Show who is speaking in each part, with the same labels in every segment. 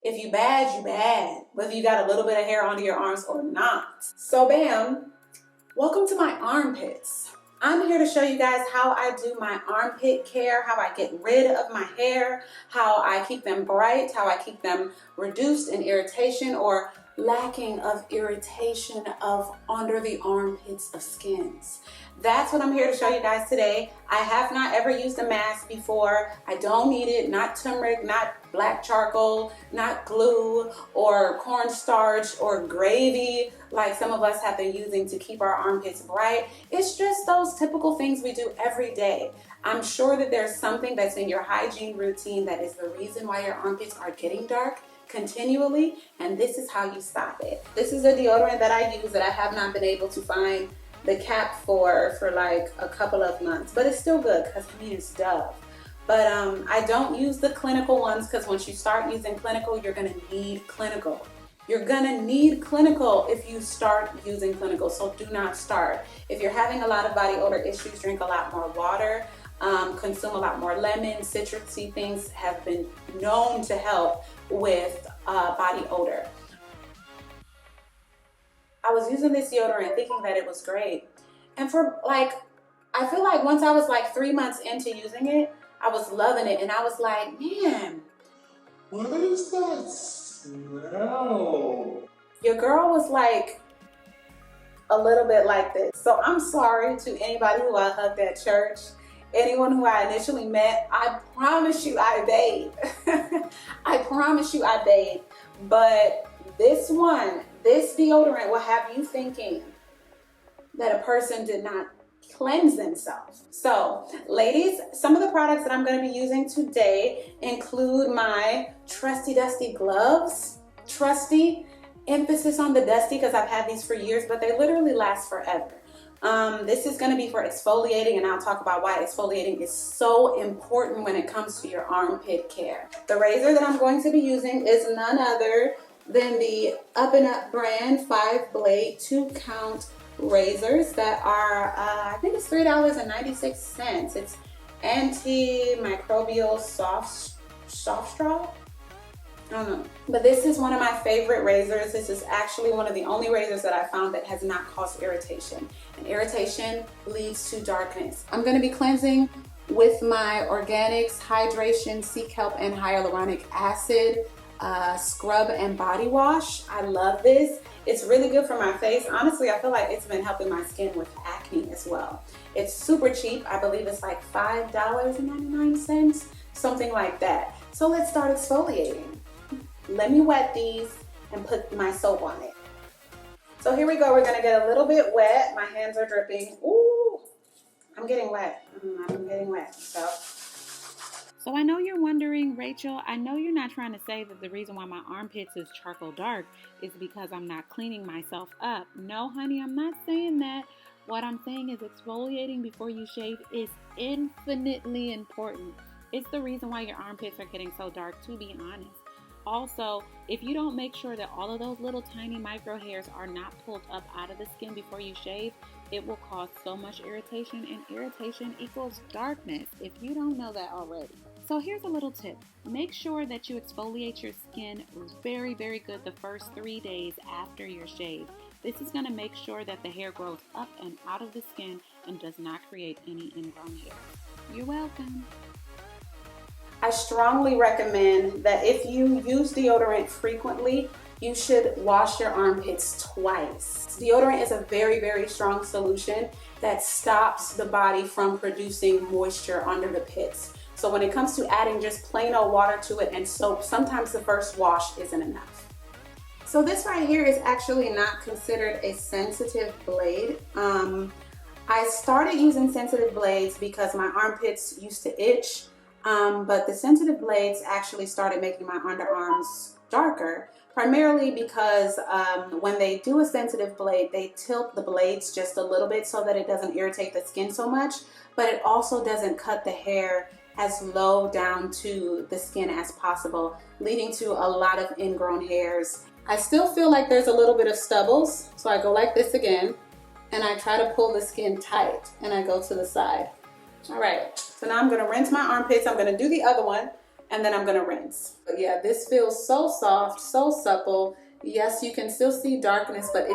Speaker 1: If you bad, you bad. Whether you got a little bit of hair under your arms or not. So bam, welcome to my armpits. I'm here to show you guys how I do my armpit care, how I get rid of my hair, how I keep them bright, how I keep them reduced in irritation or lacking of irritation of under the armpits of skins. That's what I'm here to show you guys today. I have not ever used a mask before. I don't need it, not turmeric, not black charcoal, not glue or cornstarch or gravy like some of us have been using to keep our armpits bright. It's just those typical things we do every day. I'm sure that there's something that's in your hygiene routine that is the reason why your armpits are getting dark continually, and this is how you stop it. This is a deodorant that I use that I have not been able to find the cap for like a couple of months, but it's still good because I mean it's Dove. But I don't use the clinical ones because once you start using clinical, you're gonna need clinical. You're gonna need clinical if you start using clinical, so do not start. If you're having a lot of body odor issues, drink a lot more water, consume a lot more lemon. Citrusy things have been known to help with body odor. I was using this deodorant thinking that it was great. And for like, I feel like once I was like 3 months into using it, I was loving it. And I was like, man,
Speaker 2: what is that smell?
Speaker 1: Your girl was like a little bit like this. So I'm sorry to anybody who I hugged at church, anyone who I initially met. I promise you I bathed. I promise you I bathed. But this deodorant will have you thinking that a person did not cleanse themselves. So, ladies, some of the products that I'm going to be using today include my trusty dusty gloves. Trusty, emphasis on the dusty because I've had these for years, but they literally last forever. This is going to be for exfoliating, and I'll talk about why exfoliating is so important when it comes to your armpit care. The razor that I'm going to be using is none other than the Up and Up brand 5-blade 2-count razors that are, I think it's $3.96. It's antimicrobial soft straw. I don't know. But this is one of my favorite razors. This is actually one of the only razors that I found that has not caused irritation. And irritation leads to darkness. I'm going to be cleansing with my Organics Hydration Sea Kelp and Hyaluronic Acid scrub and body wash. I love this. It's really good for my face. Honestly, I feel like it's been helping my skin with acne as well. It's super cheap. I believe it's like $5.99, something like that. So let's start exfoliating. Let me wet these and put my soap on it. So here we go. We're gonna get a little bit wet. My hands are dripping. Ooh, I'm getting wet. I'm getting wet.
Speaker 3: So I know you're wondering, Rachel, I know you're not trying to say that the reason why my armpits is charcoal dark is because I'm not cleaning myself up. No, honey, I'm not saying that. What I'm saying is exfoliating before you shave is infinitely important. It's the reason why your armpits are getting so dark, to be honest. Also, if you don't make sure that all of those little tiny micro hairs are not pulled up out of the skin before you shave, it will cause so much irritation, and irritation equals darkness if you don't know that already. So here's a little tip. Make sure that you exfoliate your skin very, very good the first 3 days after your shave. This is going to make sure that the hair grows up and out of the skin and does not create any ingrown hairs. You're welcome.
Speaker 1: I strongly recommend that if you use deodorant frequently, you should wash your armpits twice. Deodorant is a very, very strong solution that stops the body from producing moisture under the pits. So when it comes to adding just plain old water to it and soap, sometimes the first wash isn't enough. So this right here is actually not considered a sensitive blade. I started using sensitive blades because my armpits used to itch, but the sensitive blades actually started making my underarms darker, primarily because when they do a sensitive blade, they tilt the blades just a little bit so that it doesn't irritate the skin so much, but it also doesn't cut the hair as low down to the skin as possible, leading to a lot of ingrown hairs. I still feel like there's a little bit of stubbles, so I go like this again, and I try to pull the skin tight, and I go to the side. All right, so now I'm gonna rinse my armpits. I'm gonna do the other one, and then I'm gonna rinse. But yeah, this feels so soft, so supple. Yes, you can still see darkness, but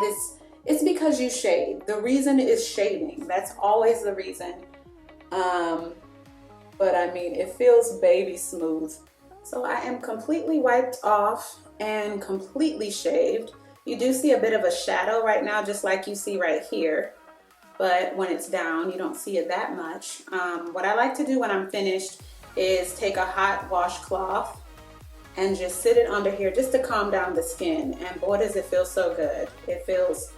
Speaker 1: it's because you shave. The reason is shaving. That's always the reason. But I mean, it feels baby smooth. So I am completely wiped off and completely shaved. You do see a bit of a shadow right now, just like you see right here. But when it's down, you don't see it that much. What I like to do when I'm finished is take a hot washcloth and just sit it under here just to calm down the skin. And boy, does it feel so good. It feels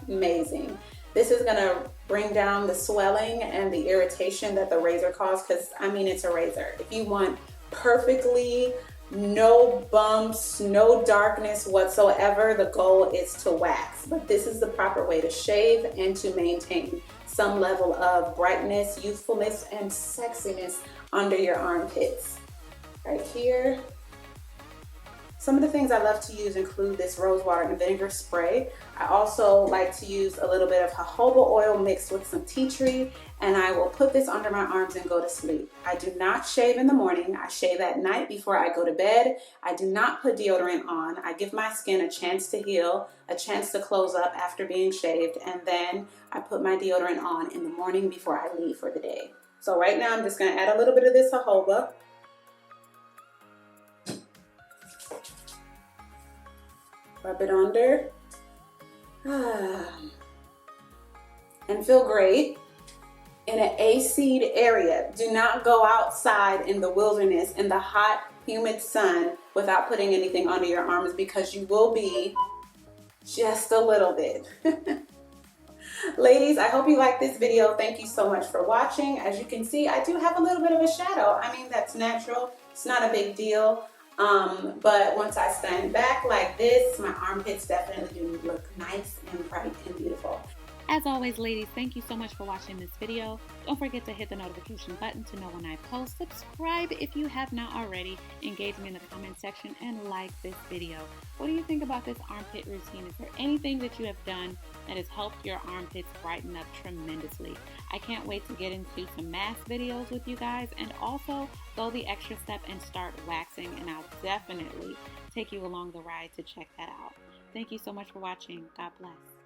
Speaker 1: amazing. This is gonna bring down the swelling and the irritation that the razor caused, because I mean, it's a razor. If you want perfectly no bumps, no darkness whatsoever, the goal is to wax. But this is the proper way to shave and to maintain some level of brightness, youthfulness, and sexiness under your armpits. Right here. Some of the things I love to use include this rose water and vinegar spray. I also like to use a little bit of jojoba oil mixed with some tea tree, and I will put this under my arms and go to sleep. I do not shave in the morning. I shave at night before I go to bed. I do not put deodorant on. I give my skin a chance to heal, a chance to close up after being shaved, and then I put my deodorant on in the morning before I leave for the day. So right now I'm just gonna add a little bit of this jojoba. Rub it under. And feel great in an AC-ed area. Do not go outside in the wilderness in the hot, humid sun without putting anything under your arms, because you will be just a little bit. Ladies, I hope you liked this video. Thank you so much for watching. As you can see, I do have a little bit of a shadow. I mean, that's natural. It's not a big deal. But once I stand back like this, my armpits definitely do look nice and bright and beautiful.
Speaker 3: As always, ladies, thank you so much for watching this video. Don't forget to hit the notification button to know when I post. Subscribe if you have not already. Engage me in the comment section and like this video. What do you think about this armpit routine? Is there anything that you have done that has helped your armpits brighten up tremendously? I can't wait to get into some mask videos with you guys, and also go the extra step and start waxing, and I'll definitely take you along the ride to check that out. Thank you so much for watching. God bless.